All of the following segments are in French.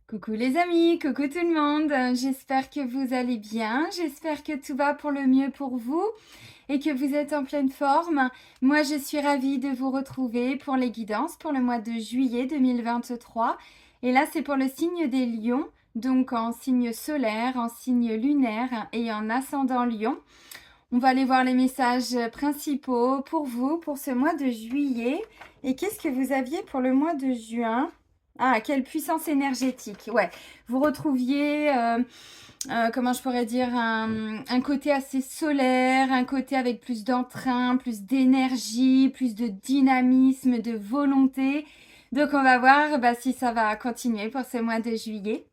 Coucou les amis, coucou tout le monde, j'espère que vous allez bien, j'espère que tout va pour le mieux pour vous et que vous êtes en pleine forme. Moi je suis ravie de vous retrouver pour les guidances pour le mois de juillet 2023 et là c'est pour le signe des lions, donc en signe solaire, en signe lunaire et en ascendant lion. On va aller voir les messages principaux pour vous pour ce mois de juillet et qu'est-ce que vous aviez pour le mois de juin? Ah, quelle puissance énergétique. Ouais, vous retrouviez, comment je pourrais dire, un côté assez solaire, un côté avec plus d'entrain, plus d'énergie, plus de dynamisme, de volonté. Donc, on va voir si ça va continuer pour ce mois de juillet.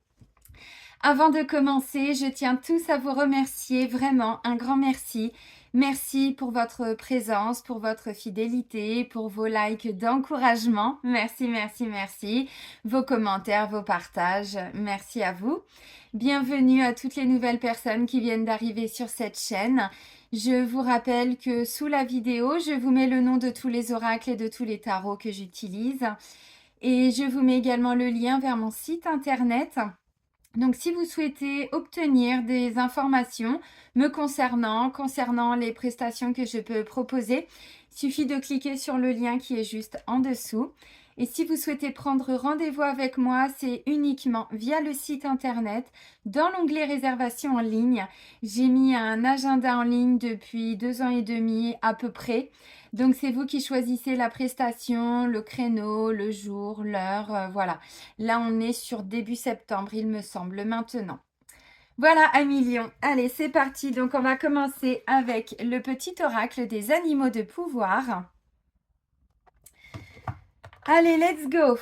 Avant de commencer, je tiens tous à vous remercier, vraiment un grand merci. Merci pour votre présence, pour votre fidélité, pour vos likes d'encouragement. Merci, merci, merci. Vos commentaires, vos partages, merci à vous. Bienvenue à toutes les nouvelles personnes qui viennent d'arriver sur cette chaîne. Je vous rappelle que sous la vidéo, je vous mets le nom de tous les oracles et de tous les tarots que j'utilise. Et je vous mets également le lien vers mon site internet. Donc, si vous souhaitez obtenir des informations me concernant les prestations que je peux proposer, il suffit de cliquer sur le lien qui est juste en dessous. Et si vous souhaitez prendre rendez-vous avec moi, c'est uniquement via le site internet, dans l'onglet réservation en ligne. J'ai mis un agenda en ligne depuis 2 ans et demi à peu près. Donc, c'est vous qui choisissez la prestation, le créneau, le jour, l'heure, voilà. Là, on est sur début septembre, il me semble, maintenant. Voilà, amis lions. Allez, c'est parti. Donc, on va commencer avec le petit oracle des animaux de pouvoir. Allez, let's go.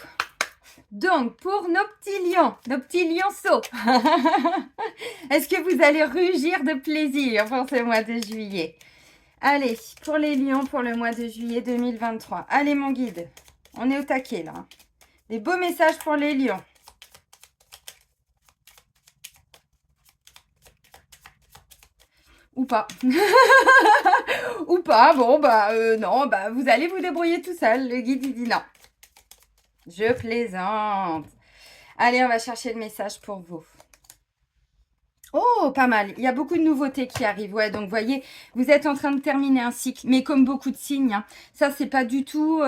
Donc, pour nos petits lionceaux, est-ce que vous allez rugir de plaisir pour ce mois de juillet? Allez, pour les lions, pour le mois de juillet 2023. Allez, mon guide, on est au taquet, là. Des beaux messages pour les lions. Ou pas. Ou pas. Bon, non, vous allez vous débrouiller tout seul. Le guide, il dit non. Je plaisante. Allez, on va chercher le message pour vous. Oh, pas mal. Il y a beaucoup de nouveautés qui arrivent. Ouais, donc, vous voyez, vous êtes en train de terminer un cycle, mais comme beaucoup de signes, hein. Ça, c'est pas du tout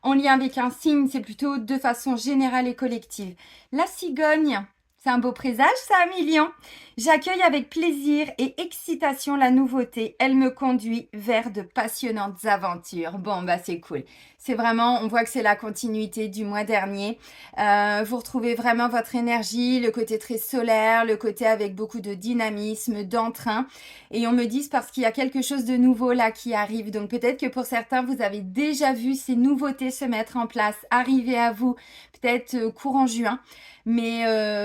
en lien avec un signe, c'est plutôt de façon générale et collective. La cigogne, c'est un beau présage, ça, Million. J'accueille avec plaisir et excitation la nouveauté. Elle me conduit vers de passionnantes aventures. Bon, c'est cool. C'est vraiment, on voit que c'est la continuité du mois dernier. Vous retrouvez vraiment votre énergie, le côté très solaire, le côté avec beaucoup de dynamisme, d'entrain. Et on me dit parce qu'il y a quelque chose de nouveau là qui arrive. Donc peut-être que pour certains, vous avez déjà vu ces nouveautés se mettre en place, arriver à vous, peut-être courant juin. Mais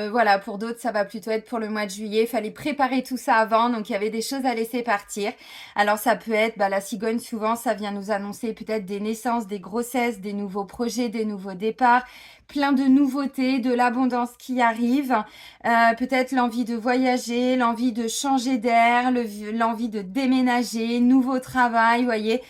voilà, pour d'autres, ça va plutôt être pour le mois de juillet. Il fallait préparer tout ça avant, donc il y avait des choses à laisser partir. Alors ça peut être, la cigogne, souvent, ça vient nous annoncer peut-être des naissances, des grossesses, des nouveaux projets, des nouveaux départs, plein de nouveautés, de l'abondance qui arrive. Peut-être l'envie de voyager, l'envie de changer d'air, l'envie de déménager, nouveau travail, vous voyez.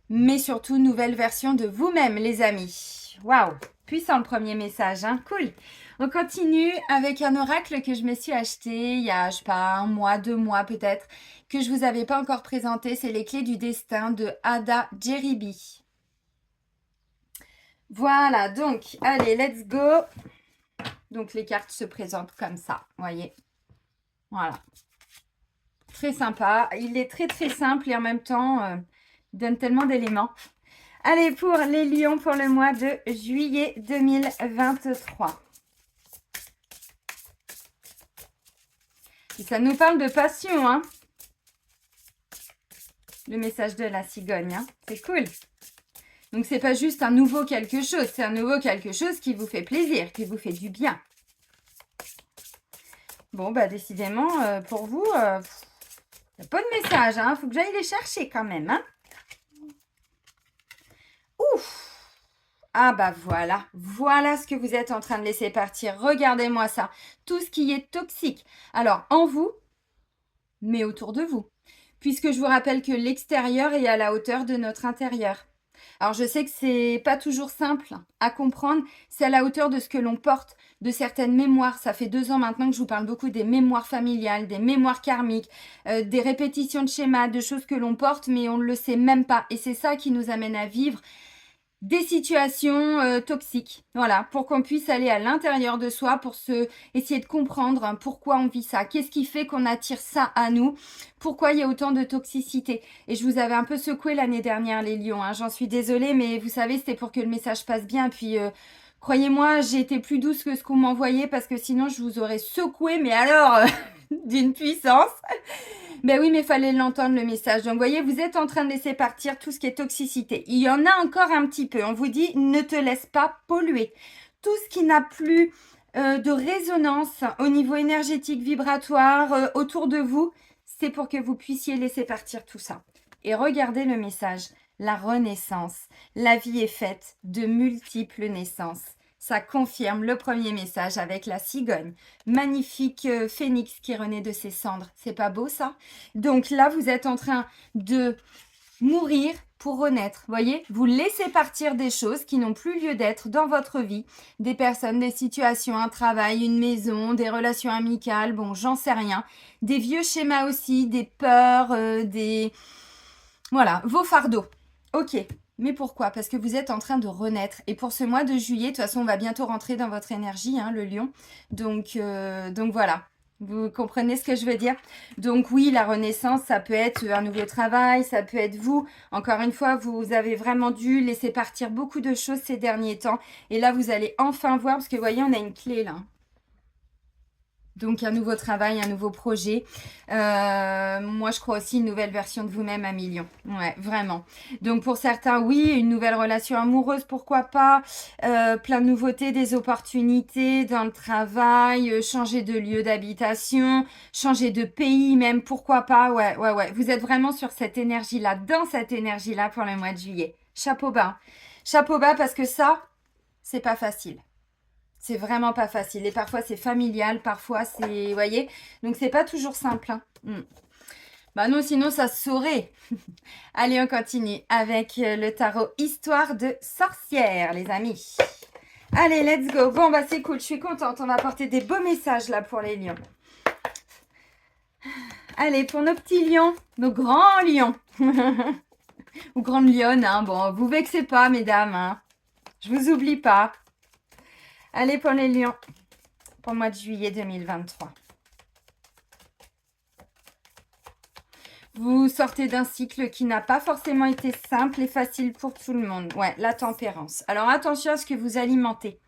Mais surtout, nouvelle version de vous-même, les amis. Waouh! Puissant le premier message, hein? Cool! On continue avec un oracle que je me suis acheté il y a, je sais pas, 1 mois, 2 mois peut-être, que je vous avais pas encore présenté. C'est les clés du destin de Ada Jeribi. Voilà, donc, allez, let's go. Donc, les cartes se présentent comme ça, voyez. Voilà. Très sympa. Il est très, très simple et en même temps, il donne tellement d'éléments. Allez, pour les lions pour le mois de juillet 2023. Et ça nous parle de passion, hein. Le message de la cigogne, hein. C'est cool. Donc, c'est pas juste un nouveau quelque chose. C'est un nouveau quelque chose qui vous fait plaisir, qui vous fait du bien. Bon, décidément, pour vous, il n'y a pas de message, hein. Faut que j'aille les chercher quand même, hein. Ouf! Ah voilà, voilà ce que vous êtes en train de laisser partir. Regardez-moi ça. Tout ce qui est toxique. Alors, en vous, mais autour de vous. Puisque je vous rappelle que l'extérieur est à la hauteur de notre intérieur. Alors, je sais que c'est pas toujours simple à comprendre. C'est à la hauteur de ce que l'on porte, de certaines mémoires. Ça fait 2 ans maintenant que je vous parle beaucoup des mémoires familiales, des mémoires karmiques, des répétitions de schémas, de choses que l'on porte, mais on ne le sait même pas. Et c'est ça qui nous amène à vivre des situations toxiques, voilà, pour qu'on puisse aller à l'intérieur de soi, pour essayer de comprendre pourquoi on vit ça, qu'est-ce qui fait qu'on attire ça à nous, pourquoi il y a autant de toxicité. Et je vous avais un peu secoué l'année dernière, les lions, hein, j'en suis désolée, mais vous savez, c'était pour que le message passe bien, puis croyez-moi, j'ai été plus douce que ce qu'on m'envoyait, parce que sinon je vous aurais secoué, mais alors, d'une puissance. Ben oui, mais il fallait l'entendre, le message. Donc, vous voyez, vous êtes en train de laisser partir tout ce qui est toxicité. Il y en a encore un petit peu. On vous dit, ne te laisse pas polluer. Tout ce qui n'a plus de résonance au niveau énergétique, vibratoire, autour de vous, c'est pour que vous puissiez laisser partir tout ça. Et regardez le message. La renaissance. La vie est faite de multiples naissances. Ça confirme le premier message avec la cigogne. Magnifique phénix qui renaît de ses cendres. C'est pas beau ça? Donc là, vous êtes en train de mourir pour renaître. Voyez, vous laissez partir des choses qui n'ont plus lieu d'être dans votre vie. Des personnes, des situations, un travail, une maison, des relations amicales, bon, j'en sais rien. Des vieux schémas aussi, des peurs, Voilà, vos fardeaux. Ok. Mais pourquoi? Parce que vous êtes en train de renaître. Et pour ce mois de juillet, de toute façon, on va bientôt rentrer dans votre énergie, hein, le lion. Donc voilà. Vous comprenez ce que je veux dire? Donc oui, la renaissance, ça peut être un nouveau travail, ça peut être vous. Encore une fois, vous avez vraiment dû laisser partir beaucoup de choses ces derniers temps. Et là, vous allez enfin voir, parce que vous voyez, on a une clé là. Donc, un nouveau travail, un nouveau projet. Moi, je crois aussi une nouvelle version de vous-même à million. Ouais, vraiment. Donc, pour certains, oui, une nouvelle relation amoureuse, pourquoi pas. Plein de nouveautés, des opportunités dans le travail, changer de lieu d'habitation, changer de pays même, pourquoi pas. Ouais, ouais, ouais. Vous êtes vraiment sur cette énergie-là, dans cette énergie-là pour le mois de juillet. Chapeau bas. Chapeau bas parce que ça, c'est pas facile. C'est vraiment pas facile. Et parfois, c'est familial. Parfois, c'est... Vous voyez? Donc, c'est pas toujours simple. Hein. Bah non, sinon, ça se saurait. Allez, on continue avec le tarot Histoire de sorcière, les amis. Allez, let's go. Bon, bah c'est cool. Je suis contente. On va apporter des beaux messages, là, pour les lions. Allez, pour nos petits lions. Nos grands lions. Ou grandes lionnes, hein. Bon, vous vexez pas, mesdames. Hein. Je vous oublie pas. Allez pour les lions, pour le mois de juillet 2023. Vous sortez d'un cycle qui n'a pas forcément été simple et facile pour tout le monde. Ouais, la tempérance. Alors attention à ce que vous alimentez.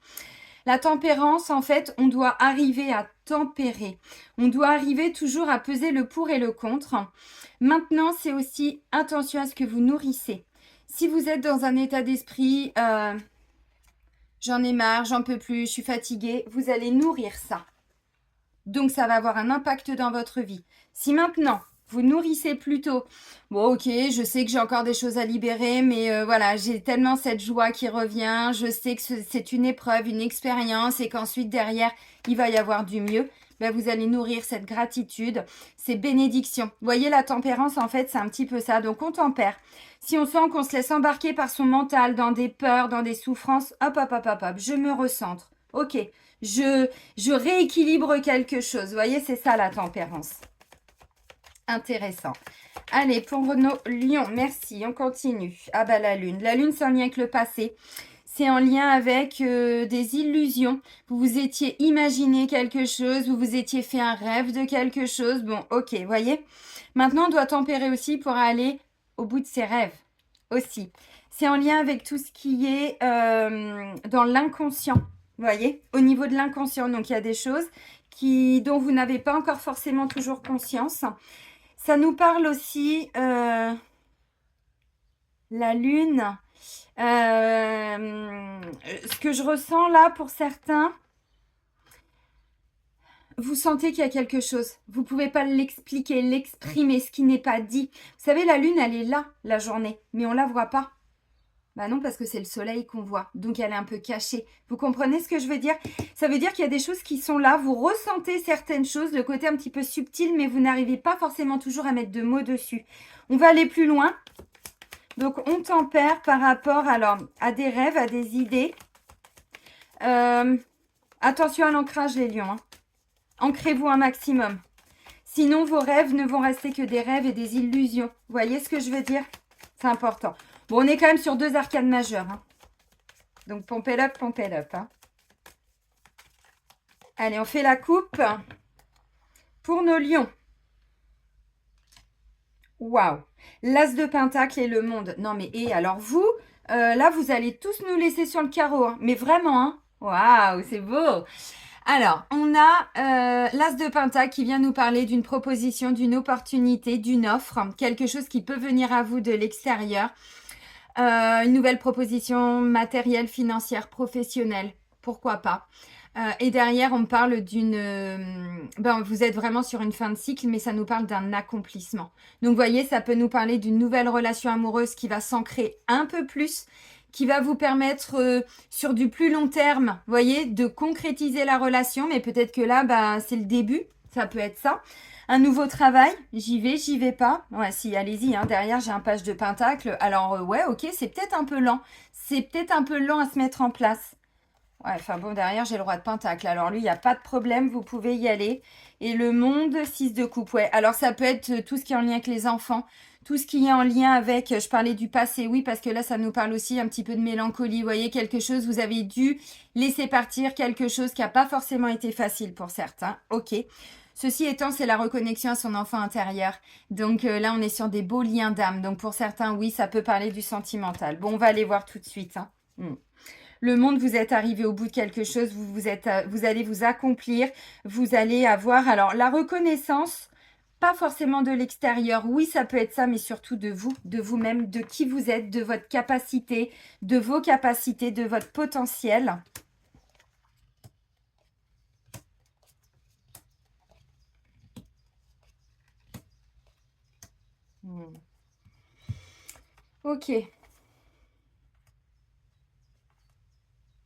La tempérance, en fait, on doit arriver à tempérer. On doit arriver toujours à peser le pour et le contre. Maintenant, c'est aussi attention à ce que vous nourrissez. Si vous êtes dans un état d'esprit... j'en ai marre, j'en peux plus, je suis fatiguée. Vous allez nourrir ça. Donc, ça va avoir un impact dans votre vie. Si maintenant, vous nourrissez plutôt, bon, ok, je sais que j'ai encore des choses à libérer, mais voilà, j'ai tellement cette joie qui revient. Je sais que c'est une épreuve, une expérience et qu'ensuite, derrière, il va y avoir du mieux. Ben, vous allez nourrir cette gratitude, ces bénédictions. Vous voyez, la tempérance, en fait, c'est un petit peu ça. Donc, on tempère. Si on sent qu'on se laisse embarquer par son mental dans des peurs, dans des souffrances, hop, hop, hop, hop, hop, je me recentre. Ok, je rééquilibre quelque chose. Vous voyez, c'est ça la tempérance. Intéressant. Allez, pour nos lions, merci, on continue. Ah bah la lune. La lune, c'est en lien avec le passé. C'est en lien avec des illusions. Vous vous étiez imaginé quelque chose, vous vous étiez fait un rêve de quelque chose. Bon, ok, voyez. Maintenant, on doit tempérer aussi pour aller au bout de ses rêves aussi. C'est en lien avec tout ce qui est dans l'inconscient. Vous voyez, au niveau de l'inconscient. Donc, il y a des choses dont vous n'avez pas encore forcément toujours conscience. Ça nous parle aussi, la lune. Ce que je ressens là pour certains, vous sentez qu'il y a quelque chose. Vous ne pouvez pas l'expliquer, l'exprimer, ce qui n'est pas dit. Vous savez, la lune, elle est là, la journée, mais on ne la voit pas. Bah non, parce que c'est le soleil qu'on voit. Donc, elle est un peu cachée. Vous comprenez ce que je veux dire? Ça veut dire qu'il y a des choses qui sont là. Vous ressentez certaines choses, le côté un petit peu subtil, mais vous n'arrivez pas forcément toujours à mettre de mots dessus. On va aller plus loin. Donc, on tempère par rapport alors à des rêves, à des idées. Attention à l'ancrage, les lions. Hein. Ancrez-vous un maximum. Sinon, vos rêves ne vont rester que des rêves et des illusions. Vous voyez ce que je veux dire? C'est important. Bon, on est quand même sur 2 arcanes majeures. Hein. Donc, pompez up, pompez up. Hein. Allez, on fait la coupe pour nos lions. Waouh! L'as de pentacle et le monde. Non, mais et alors vous, là, vous allez tous nous laisser sur le carreau. Hein. Mais vraiment, hein? Waouh, c'est beau! Alors, on a l'As de Pentacle qui vient nous parler d'une proposition, d'une opportunité, d'une offre, quelque chose qui peut venir à vous de l'extérieur. Une nouvelle proposition matérielle, financière, professionnelle, pourquoi pas. Et derrière, on parle d'une... vous êtes vraiment sur une fin de cycle, mais ça nous parle d'un accomplissement. Donc, vous voyez, ça peut nous parler d'une nouvelle relation amoureuse qui va s'ancrer un peu plus, qui va vous permettre, sur du plus long terme, vous voyez, de concrétiser la relation. Mais peut-être que là, c'est le début, ça peut être ça. Un nouveau travail, j'y vais pas. Ouais, si, allez-y, hein, derrière, j'ai un page de pentacle. Alors, ouais, ok, c'est peut-être un peu lent. C'est peut-être un peu lent à se mettre en place. Ouais, enfin bon, derrière, j'ai le roi de pentacle. Alors lui, il n'y a pas de problème, vous pouvez y aller. Et le monde, 6 de coupe. Ouais, alors ça peut être tout ce qui est en lien avec les enfants, tout ce qui est en lien avec, je parlais du passé, oui, parce que là, ça nous parle aussi un petit peu de mélancolie. Vous voyez, quelque chose, vous avez dû laisser partir quelque chose qui n'a pas forcément été facile pour certains. Ok. Ceci étant, c'est la reconnexion à son enfant intérieur. Donc là, on est sur des beaux liens d'âme. Donc pour certains, oui, ça peut parler du sentimental. Bon, on va aller voir tout de suite. Hein. Le monde, vous êtes arrivé au bout de quelque chose, vous allez vous accomplir, vous allez avoir, alors la reconnaissance, pas forcément de l'extérieur, oui ça peut être ça, mais surtout de vous, de vous-même, de qui vous êtes, de votre capacité, de vos capacités, de votre potentiel. Ok.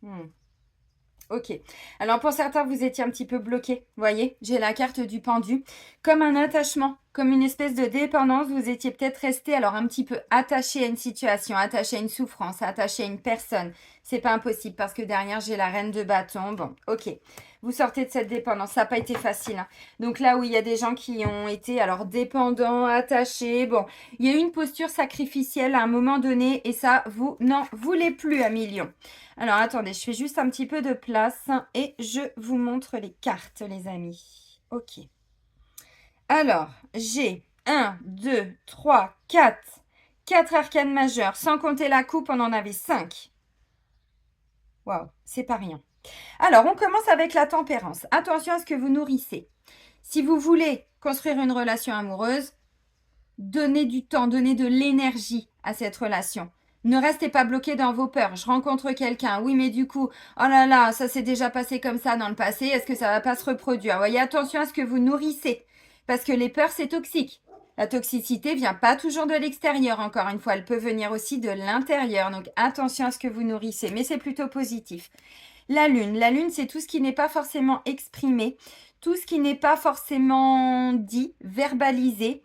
Hmm. Ok. Alors pour certains, vous étiez un petit peu bloqué. Vous voyez, j'ai la carte du pendu. Comme un attachement, comme une espèce de dépendance. Vous étiez peut-être resté alors un petit peu attaché à une situation, attaché à une souffrance, attaché à une personne. C'est pas impossible parce que derrière, j'ai la reine de bâton. Bon, ok. Vous sortez de cette dépendance. Ça n'a pas été facile. Hein. Donc là où il y a des gens qui ont été alors dépendants, attachés. Bon, il y a eu une posture sacrificielle à un moment donné et ça, vous n'en voulez plus à millions. Alors, attendez, je fais juste un petit peu de place et je vous montre les cartes, les amis. Ok. Alors, j'ai 1, 2, 3, 4. 4 arcanes majeures. Sans compter la coupe, on en avait 5. Waouh, c'est pas rien. Alors, on commence avec la tempérance. Attention à ce que vous nourrissez. Si vous voulez construire une relation amoureuse, donnez du temps, donnez de l'énergie à cette relation. Ne restez pas bloqué dans vos peurs. Je rencontre quelqu'un. Oui, mais du coup, oh là là, ça s'est déjà passé comme ça dans le passé. Est-ce que ça va pas se reproduire? Voyez, attention à ce que vous nourrissez. Parce que les peurs, c'est toxique. La toxicité vient pas toujours de l'extérieur, encore une fois. Elle peut venir aussi de l'intérieur. Donc, attention à ce que vous nourrissez. Mais c'est plutôt positif. La lune, c'est tout ce qui n'est pas forcément exprimé, tout ce qui n'est pas forcément dit, verbalisé.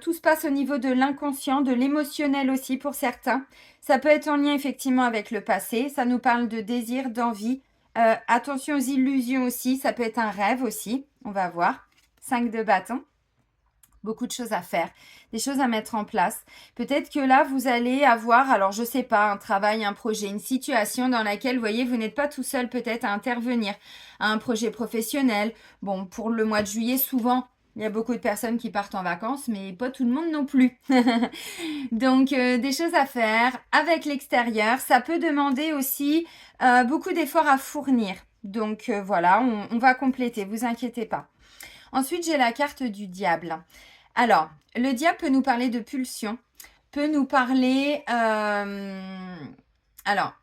Tout se passe au niveau de l'inconscient, de l'émotionnel aussi pour certains. Ça peut être en lien effectivement avec le passé. Ça nous parle de désir, d'envie. Attention aux illusions aussi. Ça peut être un rêve aussi. On va voir. 5 de bâton. Beaucoup de choses à faire, des choses à mettre en place. Peut-être que là, vous allez avoir, alors je sais pas, un travail, un projet, une situation dans laquelle, vous voyez, vous n'êtes pas tout seul peut-être à intervenir à un projet professionnel. Bon, pour le mois de juillet, souvent, il y a beaucoup de personnes qui partent en vacances, mais pas tout le monde non plus. Donc, des choses à faire avec l'extérieur. Ça peut demander aussi beaucoup d'efforts à fournir. Donc, voilà, on va compléter, vous inquiétez pas. Ensuite, j'ai la carte du diable. Alors, le diable peut nous parler de pulsion, peut nous parler, alors,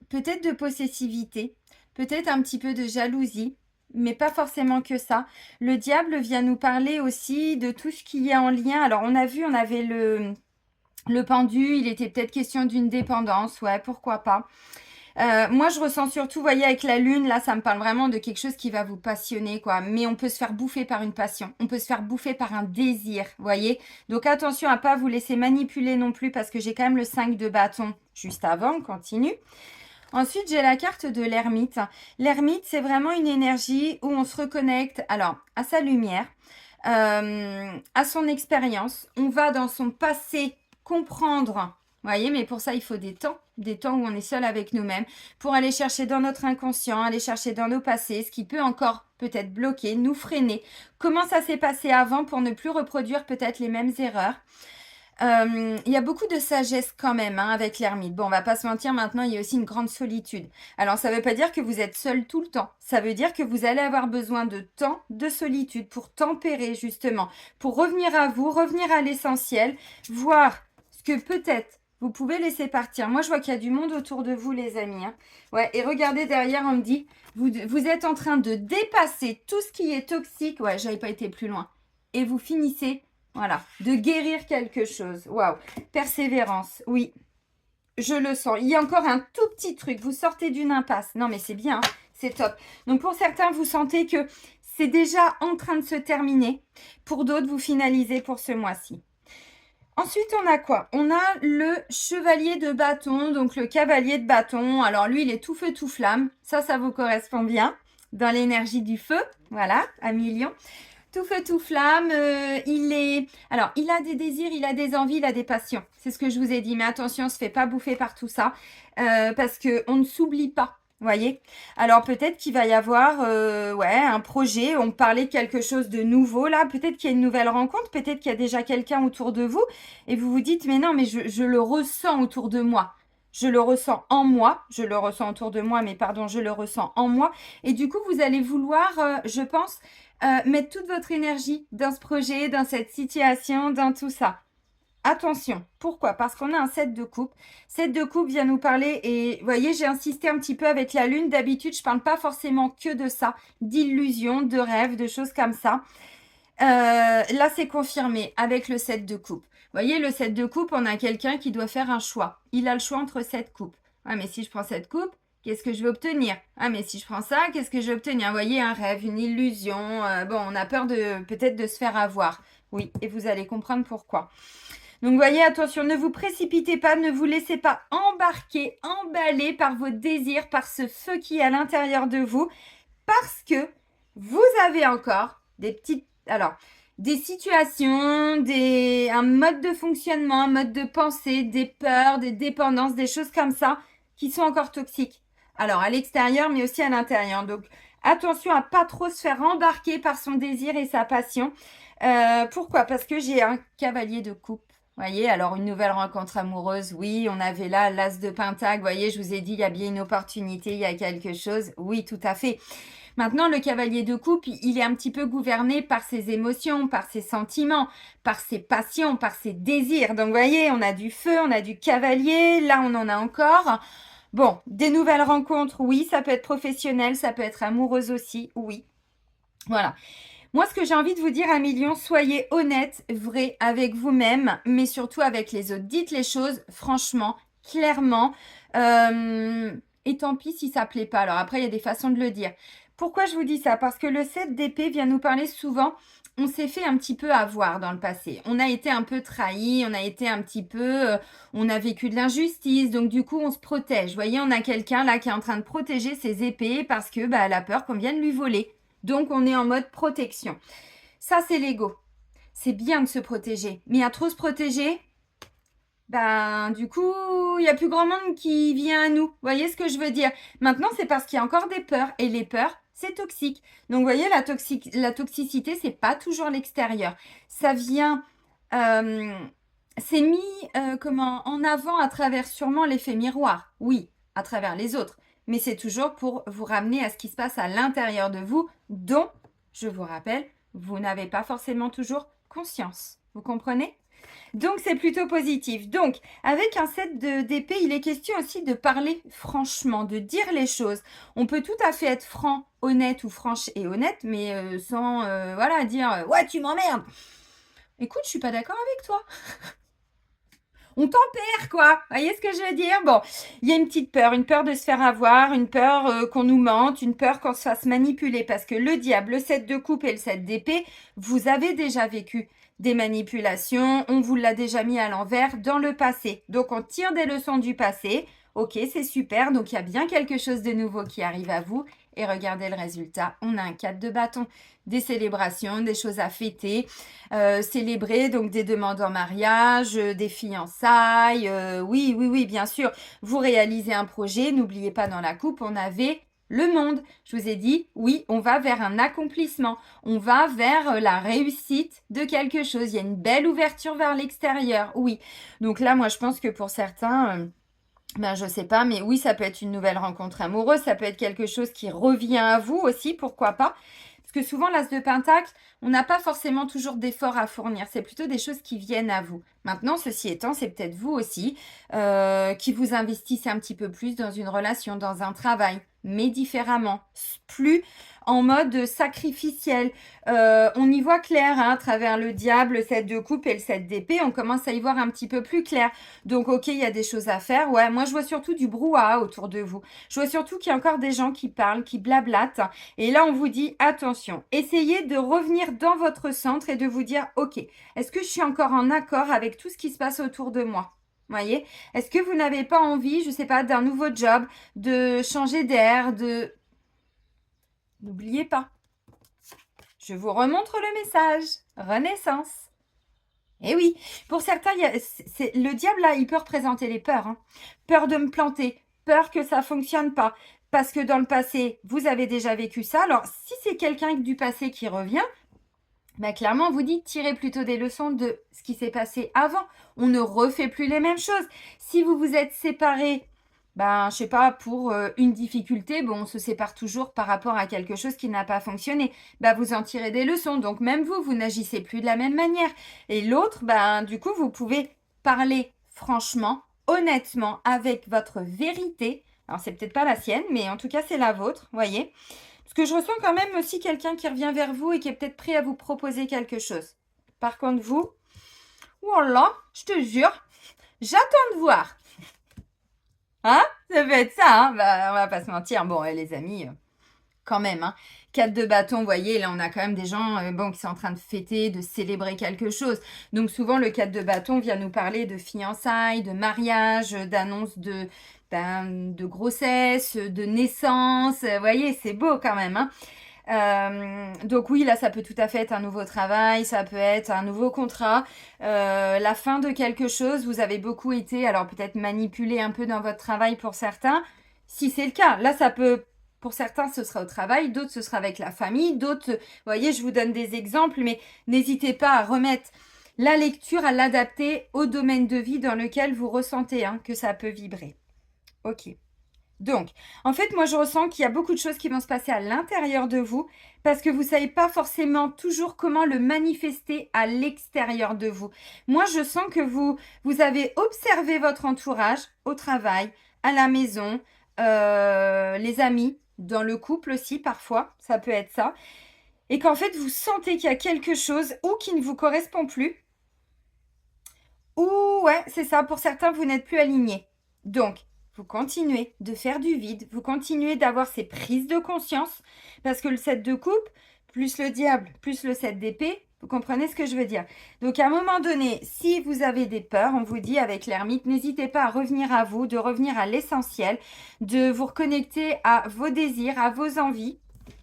peut-être de possessivité, peut-être un petit peu de jalousie, mais pas forcément que ça. Le diable vient nous parler aussi de tout ce qui est en lien. Alors, on a vu, on avait le pendu, il était peut-être question d'une dépendance, ouais, pourquoi pas. Moi, je ressens surtout, vous voyez, avec la lune, là, ça me parle vraiment de quelque chose qui va vous passionner, quoi. Mais on peut se faire bouffer par une passion. On peut se faire bouffer par un désir, vous voyez. Donc, attention à pas vous laisser manipuler non plus, parce que j'ai quand même le 5 de bâton juste avant. On continue. Ensuite, j'ai la carte de l'ermite. L'ermite, c'est vraiment une énergie où on se reconnecte, alors, à sa lumière, à son expérience. On va dans son passé comprendre. Vous voyez, mais pour ça, il faut des temps où on est seul avec nous-mêmes, pour aller chercher dans notre inconscient, aller chercher dans nos passés, ce qui peut encore peut-être bloquer, nous freiner. Comment ça s'est passé avant pour ne plus reproduire peut-être les mêmes erreurs. Il y a beaucoup de sagesse quand même avec l'ermite. Bon, on va pas se mentir, maintenant, il y a aussi une grande solitude. Alors, ça ne veut pas dire que vous êtes seul tout le temps. Ça veut dire que vous allez avoir besoin de temps de solitude pour tempérer, justement, pour revenir à vous, revenir à l'essentiel, voir ce que peut-être vous pouvez laisser partir. Moi, je vois qu'il y a du monde autour de vous, les amis. Ouais, et regardez derrière, on me dit, vous êtes en train de dépasser tout ce qui est toxique. Ouais, j'avais pas été plus loin. Et vous finissez, voilà, de guérir quelque chose. Waouh, persévérance, oui, je le sens. Il y a encore un tout petit truc. Vous sortez d'une impasse. Non, mais c'est bien, hein, c'est top. Donc, pour certains, vous sentez que c'est déjà en train de se terminer. Pour d'autres, vous finalisez pour ce mois-ci. Ensuite, on a quoi? On a le chevalier de bâton, donc le cavalier de bâton. Alors, lui, il est tout feu, tout flamme. Ça vous correspond bien dans l'énergie du feu. Voilà, à million. Tout feu, tout flamme. Alors, il a des désirs, il a des envies, il a des passions. C'est ce que je vous ai dit. Mais attention, on ne se fait pas bouffer par tout ça parce qu'on ne s'oublie pas. Vous voyez? Alors, peut-être qu'il va y avoir un projet. On parlait de quelque chose de nouveau là. Peut-être qu'il y a une nouvelle rencontre. Peut-être qu'il y a déjà quelqu'un autour de vous. Et vous vous dites, mais non, mais je le ressens autour de moi. Je le ressens en moi. Je le ressens autour de moi, mais pardon, je le ressens en moi. Et du coup, vous allez vouloir, je pense, mettre toute votre énergie dans ce projet, dans cette situation, dans tout ça. Attention, pourquoi? Parce qu'on a un 7 de coupe. 7 de coupe vient nous parler et vous voyez, j'ai insisté un petit peu avec la lune. D'habitude, je parle pas forcément que de ça, d'illusions, de rêves, de choses comme ça. Là, c'est confirmé avec le 7 de coupe. Vous voyez, le 7 de coupe, on a quelqu'un qui doit faire un choix. Il a le choix entre 7 coupes. Ah, mais si je prends cette coupe, qu'est-ce que je vais obtenir? Ah, mais si je prends ça, qu'est-ce que je vais obtenir? Vous voyez, un rêve, une illusion. Bon, on a peur de peut-être de se faire avoir. Oui, et vous allez comprendre pourquoi. Donc, voyez, attention, ne vous précipitez pas, ne vous laissez pas embarquer, emballer par vos désirs, par ce feu qui est à l'intérieur de vous, parce que vous avez encore des situations, un mode de fonctionnement, un mode de pensée, des peurs, des dépendances, des choses comme ça qui sont encore toxiques. Alors, à l'extérieur, mais aussi à l'intérieur. Donc, attention à pas trop se faire embarquer par son désir et sa passion. Pourquoi? Parce que j'ai un cavalier de coupe. Voyez, alors une nouvelle rencontre amoureuse, oui, on avait là l'as de Pentacle, voyez, je vous ai dit, il y a bien une opportunité, il y a quelque chose, oui, tout à fait. Maintenant, le cavalier de coupe, il est un petit peu gouverné par ses émotions, par ses sentiments, par ses passions, par ses désirs. Donc, vous voyez, on a du feu, on a du cavalier, là, on en a encore. Bon, des nouvelles rencontres, oui, ça peut être professionnel, ça peut être amoureuse aussi, oui. Voilà. Moi, ce que j'ai envie de vous dire, Million, soyez honnête, vrai avec vous-même, mais surtout avec les autres. Dites les choses franchement, clairement. Et tant pis si ça ne plaît pas. Alors après, il y a des façons de le dire. Pourquoi je vous dis ça? Parce que le 7 d'épée vient nous parler souvent. On s'est fait un petit peu avoir dans le passé. On a été un peu trahi, on a été un petit peu... on a vécu de l'injustice, donc du coup, on se protège. Vous voyez, on a quelqu'un là qui est en train de protéger ses épées parce que elle a peur qu'on vienne lui voler. Donc, on est en mode protection. Ça, c'est l'ego. C'est bien de se protéger. Mais à trop se protéger, du coup, il n'y a plus grand monde qui vient à nous. Vous voyez ce que je veux dire? Maintenant, c'est parce qu'il y a encore des peurs. Et les peurs, c'est toxique. Donc, vous voyez, la toxicité, c'est pas toujours l'extérieur. Ça vient... c'est mis en avant à travers sûrement l'effet miroir. Oui, à travers les autres. Mais c'est toujours pour vous ramener à ce qui se passe à l'intérieur de vous, dont, je vous rappelle, vous n'avez pas forcément toujours conscience. Vous comprenez? Donc, c'est plutôt positif. Donc, avec un 7 d'épée, il est question aussi de parler franchement, de dire les choses. On peut tout à fait être franc, honnête ou franche et honnête, mais sans, dire « Ouais, tu m'emmerdes !» Écoute, je suis pas d'accord avec toi. on tempère, quoi. Vous voyez ce que je veux dire? Bon, il y a une peur de se faire avoir, une peur qu'on nous mente, une peur qu'on se fasse manipuler. Parce que le diable, le 7 de coupe et le 7 d'épée, vous avez déjà vécu des manipulations, on vous l'a déjà mis à l'envers dans le passé. Donc, on tire des leçons du passé. Ok, c'est super. Donc, il y a bien quelque chose de nouveau qui arrive à vous. Et regardez le résultat. On a un 4 de bâton. Des célébrations, des choses à fêter. Célébrer donc des demandes en mariage, des fiançailles. Oui, oui, oui, bien sûr. Vous réalisez un projet. N'oubliez pas, dans la coupe, on avait le monde. Je vous ai dit, oui, on va vers un accomplissement. On va vers la réussite de quelque chose. Il y a une belle ouverture vers l'extérieur. Oui. Donc là, moi, je pense que pour certains... ben, je sais pas, mais oui, ça peut être une nouvelle rencontre amoureuse, ça peut être quelque chose qui revient à vous aussi, pourquoi pas. Parce que souvent, l'as de Pentacle, on n'a pas forcément toujours d'efforts à fournir, c'est plutôt des choses qui viennent à vous. Maintenant, ceci étant, c'est peut-être vous aussi qui vous investissez un petit peu plus dans une relation, dans un travail, mais différemment, plus en mode sacrificiel. On y voit clair hein, à travers le diable, le 7 de coupe et le 7 d'épée, on commence à y voir un petit peu plus clair. Donc, ok, il y a des choses à faire. Ouais, moi, je vois surtout du brouhaha autour de vous. Je vois surtout qu'il y a encore des gens qui parlent, qui blablatent. Et là, on vous dit, attention, essayez de revenir dans votre centre et de vous dire, ok, est-ce que je suis encore en accord avec tout ce qui se passe autour de moi? Voyez? Est-ce que vous n'avez pas envie, je ne sais pas, d'un nouveau job, de changer d'air, de... N'oubliez pas, je vous remontre le message. Renaissance. Eh oui, pour certains, le diable, là, il peut représenter les peurs. Hein. Peur de me planter, peur que ça fonctionne pas. Parce que dans le passé, vous avez déjà vécu ça. Alors, si c'est quelqu'un du passé qui revient, bah, clairement, on vous dit tirez plutôt des leçons de ce qui s'est passé avant. On ne refait plus les mêmes choses. Si vous vous êtes séparés, ben, je sais pas, pour une difficulté, bon, on se sépare toujours par rapport à quelque chose qui n'a pas fonctionné. Ben, vous en tirez des leçons. Donc, même vous, vous n'agissez plus de la même manière. Et l'autre, ben, du coup, vous pouvez parler franchement, honnêtement, avec votre vérité. Alors, c'est peut-être pas la sienne, mais en tout cas, c'est la vôtre, voyez. Parce que je ressens quand même aussi quelqu'un qui revient vers vous et qui est peut-être prêt à vous proposer quelque chose. Par contre, vous, voilà, je te jure, j'attends de voir. Hein? Ça peut être ça, hein? Bah, on va pas se mentir. Bon, les amis, quand même, hein. 4 de bâton, vous voyez, là, on a quand même des gens bon, qui sont en train de fêter, de célébrer quelque chose. Donc, souvent, le 4 de bâton vient nous parler de fiançailles, de mariage, d'annonce de grossesse, de naissance. Vous voyez, c'est beau quand même, hein. Donc oui, là, ça peut tout à fait être un nouveau travail, ça peut être un nouveau contrat, la fin de quelque chose. Vous avez beaucoup été, alors peut-être manipulé un peu dans votre travail pour certains. Si c'est le cas, là, ça peut, pour certains, ce sera au travail, d'autres, ce sera avec la famille, d'autres, vous voyez, je vous donne des exemples, mais n'hésitez pas à remettre la lecture, à l'adapter au domaine de vie dans lequel vous ressentez hein, que ça peut vibrer. Ok. Donc, en fait, moi, je ressens qu'il y a beaucoup de choses qui vont se passer à l'intérieur de vous parce que vous ne savez pas forcément toujours comment le manifester à l'extérieur de vous. Moi, je sens que vous avez observé votre entourage au travail, à la maison, les amis, dans le couple aussi, parfois, ça peut être ça. Et qu'en fait, vous sentez qu'il y a quelque chose ou qui ne vous correspond plus. Ou, ouais, c'est ça, pour certains, vous n'êtes plus aligné. Donc, vous continuez de faire du vide, vous continuez d'avoir ces prises de conscience, parce que le 7 de coupe, plus le diable, plus le 7 d'épée, vous comprenez ce que je veux dire. Donc à un moment donné, si vous avez des peurs, on vous dit avec l'ermite, n'hésitez pas à revenir à vous, de revenir à l'essentiel, de vous reconnecter à vos désirs, à vos envies.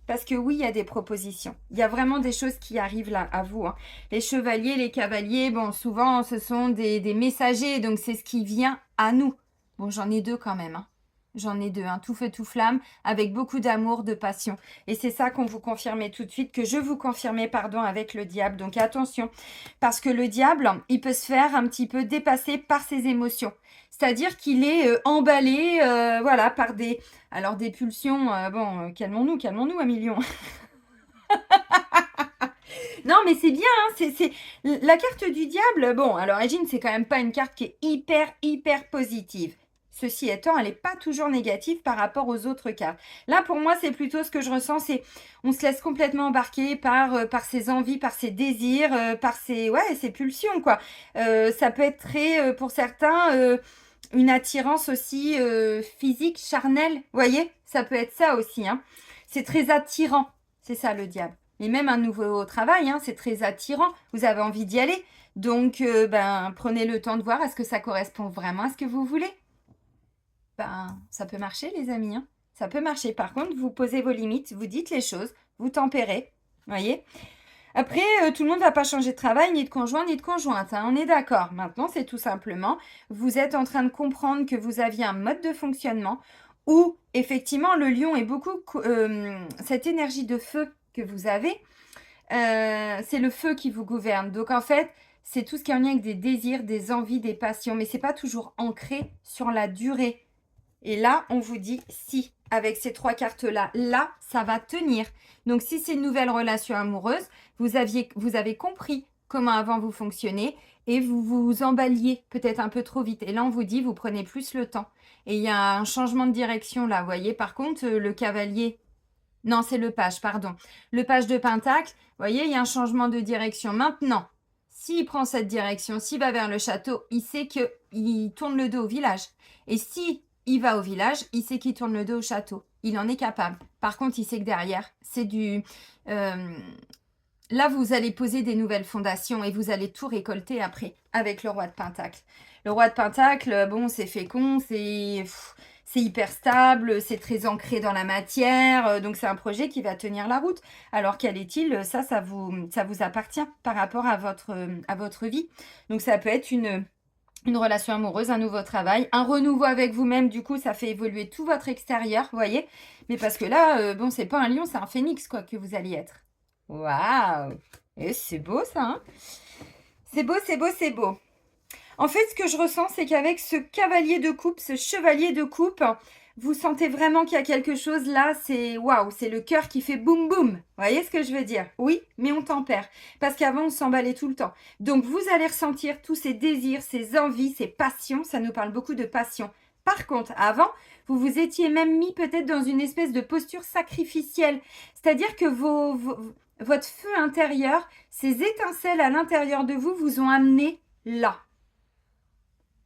Parce que oui, il y a des propositions. Il y a vraiment des choses qui arrivent là à vous. Hein. Les chevaliers, les cavaliers, bon, souvent, ce sont des messagers, donc c'est ce qui vient à nous. Bon, j'en ai deux quand même. Hein. J'en ai deux, hein. Tout feu, tout flamme, avec beaucoup d'amour, de passion. Et c'est ça qu'on vous confirmait tout de suite, que je vous confirmais, pardon, avec le diable. Donc attention, parce que le diable, il peut se faire un petit peu dépasser par ses émotions. C'est-à-dire qu'il est emballé, voilà, par des pulsions. Bon, calmons-nous, un million. Non, mais c'est bien, hein, c'est la carte du diable. Bon, à l'origine, c'est quand même pas une carte qui est hyper positive. Ceci étant, elle n'est pas toujours négative par rapport aux autres cartes. Là, pour moi, c'est plutôt ce que je ressens, c'est on se laisse complètement embarquer par ses envies, par ses désirs, par ses pulsions, quoi. Ça peut être très, pour certains, une attirance aussi physique, charnelle. Vous voyez, ça peut être ça aussi. Hein. C'est très attirant. C'est ça le diable. Et même un nouveau travail, hein, c'est très attirant. Vous avez envie d'y aller. Donc, prenez le temps de voir est-ce que ça correspond vraiment à ce que vous voulez. Ça peut marcher, les amis. Hein. Ça peut marcher. Par contre, vous posez vos limites, vous dites les choses, vous tempérez. Voyez. Après, tout le monde ne va pas changer de travail, ni de conjoint, ni de conjointe. Hein, on est d'accord. Maintenant, c'est tout simplement, vous êtes en train de comprendre que vous aviez un mode de fonctionnement où, effectivement, le lion est beaucoup... cette énergie de feu que vous avez, c'est le feu qui vous gouverne. Donc, en fait, c'est tout ce qui est en lien avec des désirs, des envies, des passions. Mais ce n'est pas toujours ancré sur la durée. Et là, on vous dit si, avec ces 3 cartes-là, là, ça va tenir. Donc, si c'est une nouvelle relation amoureuse, vous avez compris comment avant vous fonctionnez et vous vous emballiez peut-être un peu trop vite. Et là, on vous dit, vous prenez plus le temps. Et il y a un changement de direction là, vous voyez. Par contre, le cavalier... Non, c'est le page, pardon. Le page de Pentacle, vous voyez, il y a un changement de direction. Maintenant, s'il prend cette direction, s'il va vers le château, il sait qu'il tourne le dos au village. Et si il va au village, il sait qu'il tourne le dos au château. Il en est capable. Par contre, il sait que derrière, c'est du... Là, vous allez poser des nouvelles fondations et vous allez tout récolter après avec le roi de Pentacle. Le roi de Pentacle, bon, c'est fécond, c'est hyper stable, c'est très ancré dans la matière. Donc, c'est un projet qui va tenir la route. Alors, quel est-il? Ça vous appartient par rapport à votre vie. Donc, ça peut être une relation amoureuse, un nouveau travail, un renouveau avec vous-même. Du coup, ça fait évoluer tout votre extérieur, vous voyez. Mais parce que là, bon, c'est pas un lion, c'est un phénix, quoi, que vous allez être. Waouh! Et c'est beau, ça, hein? C'est beau, c'est beau, c'est beau. En fait, ce que je ressens, c'est qu'avec ce cavalier de coupe, ce chevalier de coupe, vous sentez vraiment qu'il y a quelque chose là, c'est waouh, c'est le cœur qui fait boum boum. Vous voyez ce que je veux dire? Oui, mais on tempère. Parce qu'avant, on s'emballait tout le temps. Donc, vous allez ressentir tous ces désirs, ces envies, ces passions. Ça nous parle beaucoup de passion. Par contre, avant, vous vous étiez même mis peut-être dans une espèce de posture sacrificielle. C'est-à-dire que votre feu intérieur, ces étincelles à l'intérieur de vous, vous ont amené là.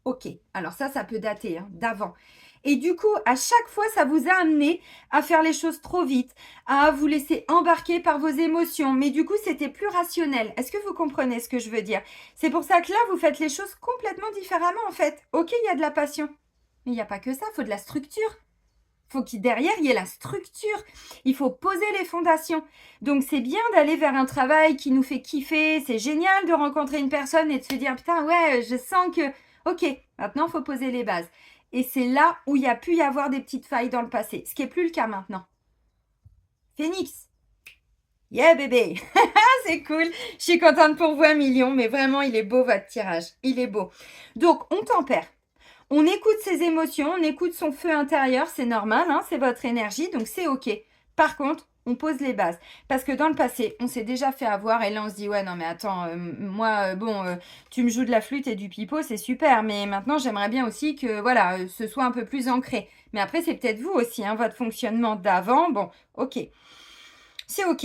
Ok, alors ça peut dater d'avant. Et du coup, à chaque fois, ça vous a amené à faire les choses trop vite, à vous laisser embarquer par vos émotions. Mais du coup, c'était plus rationnel. Est-ce que vous comprenez ce que je veux dire? C'est pour ça que là, vous faites les choses complètement différemment, en fait. Ok, il y a de la passion. Mais il n'y a pas que ça, il faut de la structure. Il faut qu'il derrière, il y ait la structure. Il faut poser les fondations. Donc, c'est bien d'aller vers un travail qui nous fait kiffer. C'est génial de rencontrer une personne et de se dire, putain, ouais, je sens que... Ok, maintenant, il faut poser les bases. Et c'est là où il y a pu y avoir des petites failles dans le passé, ce qui n'est plus le cas maintenant. Phénix. Yeah, bébé. C'est cool. Je suis contente pour vous, 1 million, mais vraiment, il est beau, votre tirage. Il est beau. Donc, on tempère. On écoute ses émotions, on écoute son feu intérieur, c'est normal, hein, c'est votre énergie, donc c'est ok. Par contre, on pose les bases. Parce que dans le passé, on s'est déjà fait avoir et là on se dit, ouais, non mais attends, moi, tu me joues de la flûte et du pipeau, c'est super, mais maintenant j'aimerais bien aussi que, voilà, ce soit un peu plus ancré. Mais après, c'est peut-être vous aussi, hein, votre fonctionnement d'avant, bon, ok. C'est ok.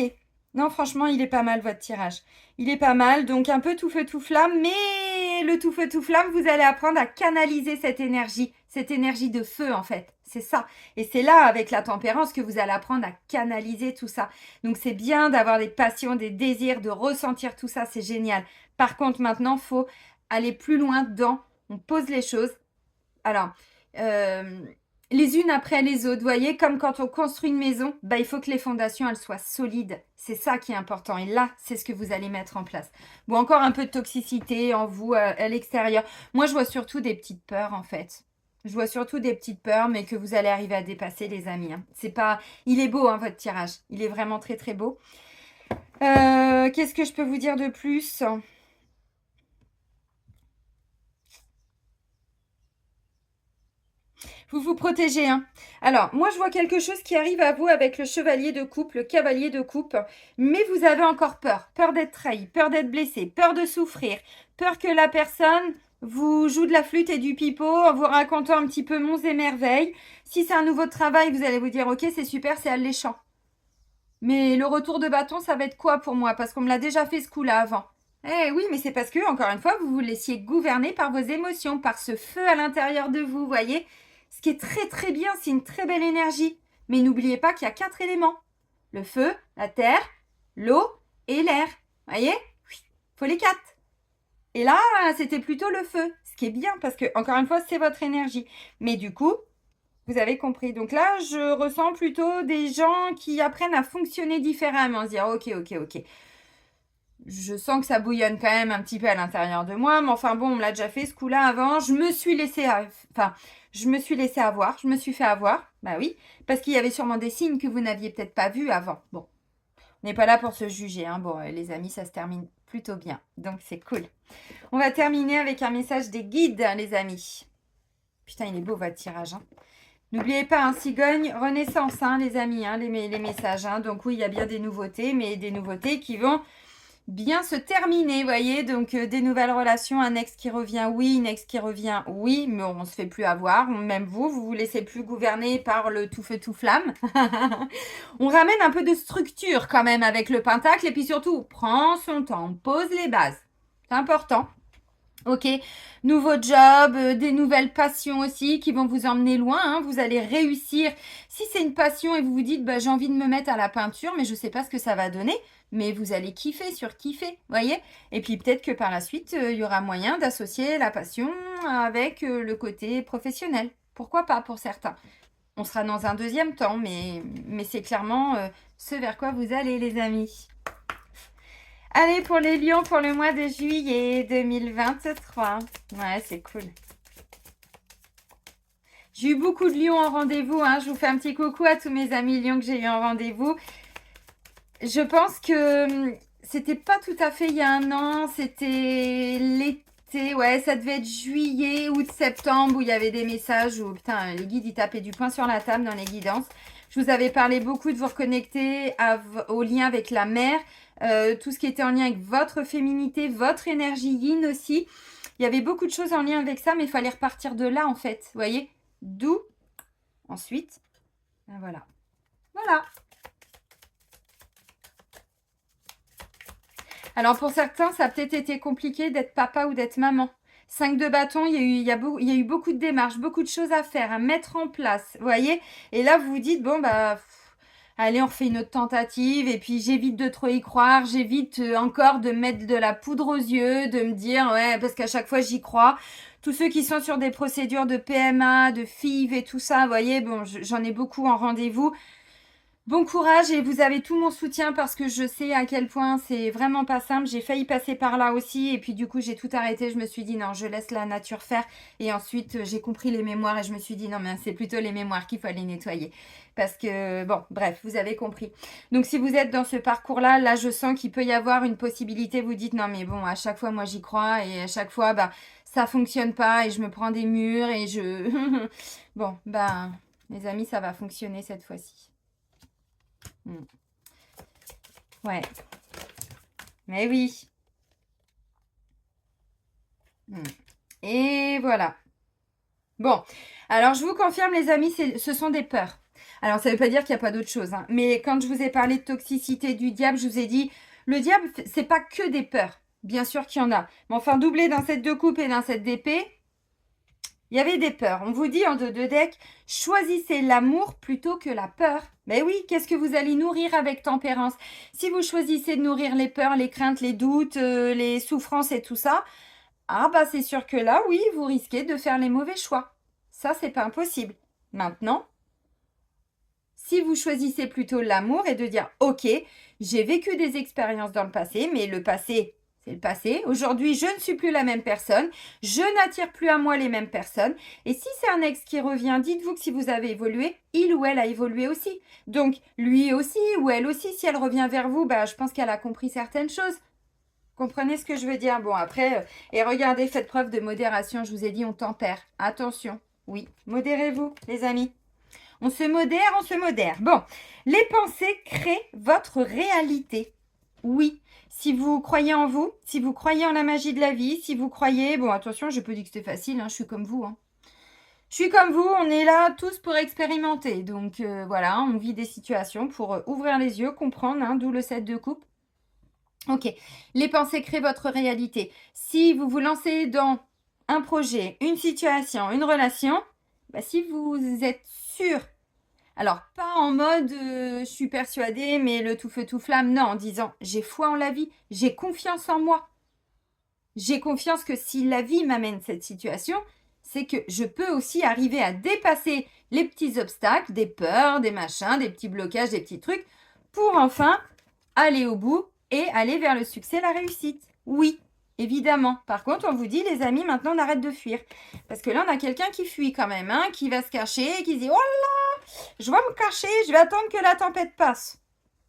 Non, franchement, il est pas mal, votre tirage. Il est pas mal, donc un peu tout feu, tout flamme, mais le tout feu, tout flamme, vous allez apprendre à canaliser cette énergie de feu, en fait. C'est ça. Et c'est là, avec la tempérance, que vous allez apprendre à canaliser tout ça. Donc, c'est bien d'avoir des passions, des désirs, de ressentir tout ça, c'est génial. Par contre, maintenant, il faut aller plus loin dedans. On pose les choses. Alors, les unes après les autres. Vous voyez, comme quand on construit une maison, il faut que les fondations, elles soient solides. C'est ça qui est important. Et là, c'est ce que vous allez mettre en place. Bon, encore un peu de toxicité en vous, à l'extérieur. Moi, je vois surtout des petites peurs, en fait. Je vois surtout des petites peurs, mais que vous allez arriver à dépasser, les amis. Hein. C'est pas... Il est beau, hein, votre tirage. Il est vraiment très, très beau. Qu'est-ce que je peux vous dire de plus ? Vous vous protégez, hein. Alors, moi, je vois quelque chose qui arrive à vous avec le chevalier de coupe, le cavalier de coupe, mais vous avez encore peur. Peur d'être trahi, peur d'être blessé, peur de souffrir, peur que la personne vous joue de la flûte et du pipeau en vous racontant un petit peu monts et merveilles. Si c'est un nouveau travail, vous allez vous dire, ok, c'est super, c'est alléchant. Mais le retour de bâton, ça va être quoi pour moi? Parce qu'on me l'a déjà fait ce coup-là avant. Eh oui, mais c'est parce que, encore une fois, vous vous laissiez gouverner par vos émotions, par ce feu à l'intérieur de vous, voyez? Ce qui est très très bien, c'est une très belle énergie. Mais n'oubliez pas qu'il y a 4 éléments. Le feu, la terre, l'eau et l'air. Voyez? Oui, faut les 4. Et là, c'était plutôt le feu. Ce qui est bien parce que, encore une fois, c'est votre énergie. Mais du coup, vous avez compris. Donc là, je ressens plutôt des gens qui apprennent à fonctionner différemment. Se dire, ok. Je sens que ça bouillonne quand même un petit peu à l'intérieur de moi. Mais enfin bon, on me l'a déjà fait ce coup-là avant. Je me suis laissée avoir. Je me suis fait avoir. Bah oui. Parce qu'il y avait sûrement des signes que vous n'aviez peut-être pas vus avant. Bon. On n'est pas là pour se juger. Hein. Bon, les amis, ça se termine plutôt bien. Donc c'est cool. On va terminer avec un message des guides, les amis. Putain, il est beau votre tirage. Hein. N'oubliez pas, hein, cigogne, renaissance, hein, les amis, hein, les messages. Hein. Donc oui, il y a bien des nouveautés, mais des nouveautés qui vont bien se terminer, voyez. Donc des nouvelles relations, un ex qui revient, oui, une ex qui revient, oui, mais on se fait plus avoir. Même vous vous laissez plus gouverner par le tout feu tout flamme. On ramène un peu de structure quand même avec le pentacle et puis surtout, prend son temps, pose les bases. C'est important. Ok, nouveau job, des nouvelles passions aussi qui vont vous emmener loin. Hein. Vous allez réussir. Si c'est une passion et vous vous dites, bah, j'ai envie de me mettre à la peinture, mais je ne sais pas ce que ça va donner, mais vous allez kiffer sur kiffer, voyez. Et puis peut-être que par la suite, il y aura moyen d'associer la passion avec le côté professionnel. Pourquoi pas pour certains. On sera dans un deuxième temps, mais c'est clairement ce vers quoi vous allez, les amis. Allez, pour les lions, pour le mois de juillet 2023. Ouais, c'est cool. J'ai eu beaucoup de lions en rendez-vous. Hein. Je vous fais un petit coucou à tous mes amis lions que j'ai eu en rendez-vous. Je pense que c'était pas tout à fait il y a un an. C'était l'été. Ouais, ça devait être juillet, août, septembre où il y avait des messages où, putain, les guides, ils tapaient du poing sur la table dans les guidances. Je vous avais parlé beaucoup de vous reconnecter au lien avec la mer. Tout ce qui était en lien avec votre féminité, votre énergie yin aussi. Il y avait beaucoup de choses en lien avec ça, mais il fallait repartir de là en fait. Vous voyez? D'où ensuite, ben voilà. Voilà. Alors pour certains, ça a peut-être été compliqué d'être papa ou d'être maman. 5 de bâton, il y a eu beaucoup de démarches, beaucoup de choses à faire, à mettre en place. Vous voyez? Et là, vous vous dites, bon, bah... Allez, on refait une autre tentative et puis j'évite de trop y croire, j'évite encore de mettre de la poudre aux yeux, de me dire, ouais, parce qu'à chaque fois j'y crois. Tous ceux qui sont sur des procédures de PMA, de FIV et tout ça, vous voyez, bon, j'en ai beaucoup en rendez-vous. Bon courage et vous avez tout mon soutien parce que je sais à quel point c'est vraiment pas simple. J'ai failli passer par là aussi et puis du coup j'ai tout arrêté. Je me suis dit non, je laisse la nature faire. Et ensuite j'ai compris les mémoires et je me suis dit non mais c'est plutôt les mémoires qu'il faut aller nettoyer. Parce que bon, bref, vous avez compris. Donc si vous êtes dans ce parcours-là, là je sens qu'il peut y avoir une possibilité. Vous dites non mais bon, à chaque fois moi j'y crois et à chaque fois bah ça fonctionne pas et je me prends des murs et je... Bon, bah les amis, ça va fonctionner cette fois-ci. Ouais. Mais oui. Et voilà. Bon. Alors, je vous confirme, les amis, ce sont des peurs. Alors, ça ne veut pas dire qu'il n'y a pas d'autre chose. Hein. Mais quand je vous ai parlé de toxicité du diable, je vous ai dit, le diable, c'est pas que des peurs. Bien sûr qu'il y en a. Mais enfin, doublé dans cette 2 coupes et dans cette d'épée, il y avait des peurs. On vous dit en 2 decks, choisissez l'amour plutôt que la peur. Mais oui, qu'est-ce que vous allez nourrir avec tempérance? Si vous choisissez de nourrir les peurs, les craintes, les doutes, les souffrances et tout ça, ah bah c'est sûr que là, oui, vous risquez de faire les mauvais choix. Ça, c'est pas impossible. Maintenant, si vous choisissez plutôt l'amour et de dire, ok, j'ai vécu des expériences dans le passé, mais le passé, c'est le passé. Aujourd'hui, je ne suis plus la même personne. Je n'attire plus à moi les mêmes personnes. Et si c'est un ex qui revient, dites-vous que si vous avez évolué, il ou elle a évolué aussi. Donc, lui aussi ou elle aussi, si elle revient vers vous, bah, je pense qu'elle a compris certaines choses. Comprenez ce que je veux dire? Bon, après, et regardez, faites preuve de modération. Je vous ai dit, on tempère. Attention. Oui, modérez-vous, les amis. On se modère, on se modère. Bon, les pensées créent votre réalité. Oui, si vous croyez en vous, si vous croyez en la magie de la vie, si vous croyez... Bon, attention, je peux dire que c'est facile, hein, je suis comme vous. Hein. Je suis comme vous, on est là tous pour expérimenter. Donc voilà, on vit des situations pour ouvrir les yeux, comprendre, hein, d'où le 7 de coupe. Ok, les pensées créent votre réalité. Si vous vous lancez dans un projet, une situation, une relation, bah, si vous êtes sûr, alors pas en mode je suis persuadée, mais le tout feu tout flamme, non, en disant j'ai foi en la vie, j'ai confiance en moi. J'ai confiance que si la vie m'amène cette situation, c'est que je peux aussi arriver à dépasser les petits obstacles, des peurs, des machins, des petits blocages, des petits trucs, pour enfin aller au bout et aller vers le succès, la réussite. Oui, évidemment. Par contre, on vous dit, les amis, maintenant on arrête de fuir. Parce que là, on a quelqu'un qui fuit quand même, hein, qui va se cacher, qui dit, oh là, je vais me cacher, je vais attendre que la tempête passe.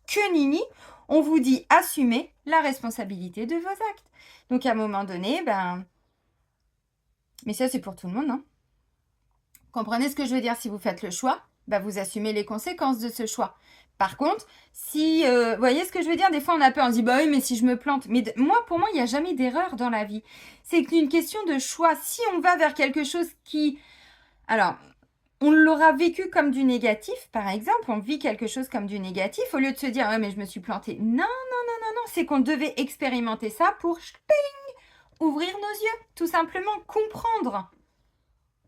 Que nini, on vous dit, assumez la responsabilité de vos actes. Donc à un moment donné, ben... Mais ça, c'est pour tout le monde, hein. Comprenez ce que je veux dire? Si vous faites le choix, ben vous assumez les conséquences de ce choix. Par contre, si... vous voyez ce que je veux dire? Des fois, on a peur, on se dit, bah oui, mais si je me plante... Mais moi, pour moi, il n'y a jamais d'erreur dans la vie. C'est une question de choix. Si on va vers quelque chose qui... Alors, on l'aura vécu comme du négatif, par exemple. On vit quelque chose comme du négatif, au lieu de se dire, ouais, mais je me suis plantée. Non, non, non, non, non. C'est qu'on devait expérimenter ça pour ouvrir nos yeux, tout simplement comprendre.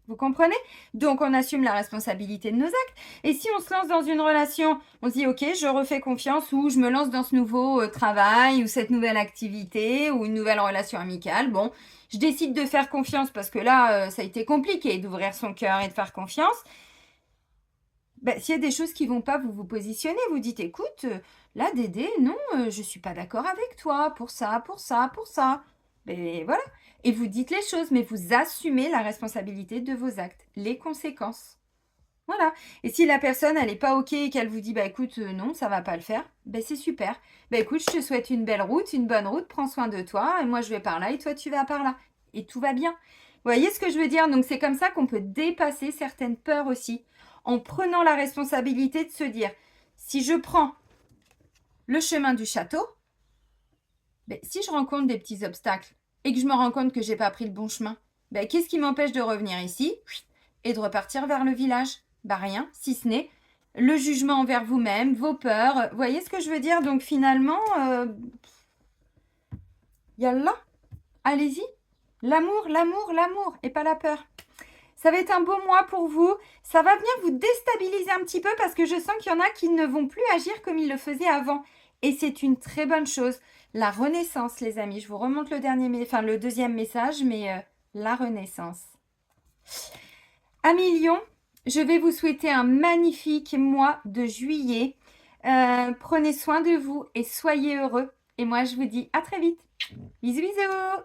Vous comprenez? Donc, on assume la responsabilité de nos actes. Et si on se lance dans une relation, on se dit, OK, je refais confiance ou je me lance dans ce nouveau travail ou cette nouvelle activité ou une nouvelle relation amicale. Bon, je décide de faire confiance parce que là, ça a été compliqué d'ouvrir son cœur et de faire confiance. Ben, s'il y a des choses qui vont pas, vous vous positionnez, vous dites, écoute, là, Dédé, non, je suis pas d'accord avec toi pour ça, pour ça, pour ça. Ben voilà. Et vous dites les choses, mais vous assumez la responsabilité de vos actes, les conséquences. Voilà. Et si la personne, elle n'est pas OK et qu'elle vous dit, bah écoute, non, ça va pas le faire, ben c'est super. Ben écoute, je te souhaite une belle route, une bonne route, prends soin de toi, et moi je vais par là, et toi tu vas par là. Et tout va bien. Vous voyez ce que je veux dire? Donc c'est comme ça qu'on peut dépasser certaines peurs aussi, en prenant la responsabilité de se dire, si je prends le chemin du château, ben, si je rencontre des petits obstacles et que je me rends compte que j'ai pas pris le bon chemin, ben, qu'est-ce qui m'empêche de revenir ici et de repartir vers le village? Ben rien, si ce n'est le jugement envers vous-même, vos peurs. Vous voyez ce que je veux dire? Donc finalement, yallah, allez-y. L'amour, l'amour, l'amour et pas la peur. Ça va être un beau mois pour vous. Ça va venir vous déstabiliser un petit peu parce que je sens qu'il y en a qui ne vont plus agir comme ils le faisaient avant. Et c'est une très bonne chose. La renaissance, les amis. Je vous remonte le deuxième message, mais la renaissance. Amis Lion, je vais vous souhaiter un magnifique mois de juillet. Prenez soin de vous et soyez heureux. Et moi, je vous dis à très vite. Bisous, bisous.